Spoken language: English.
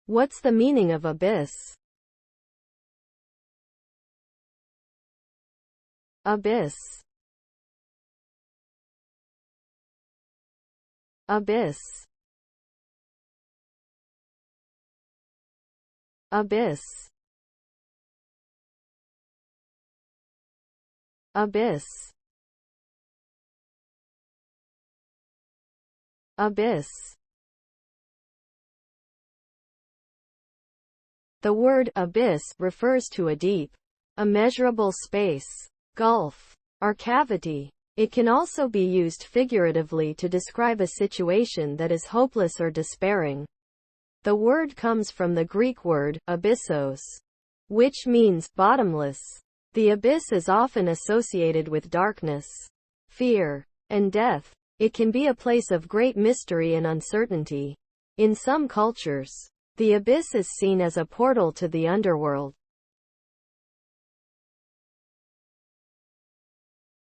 What's the meaning of abyss? Abyss. Abyss. Abyss. Abyss. Abyss. The word abyss refers to a deep, immeasurable space, gulf, or cavity. It can also be used figuratively to describe a situation that is hopeless or despairing. The word comes from the Greek word abyssos, which means bottomless. The abyss is often associated with darkness, fear, and death. It can be a place of great mystery and uncertainty. In some cultures, the abyss is seen as a portal to the underworld.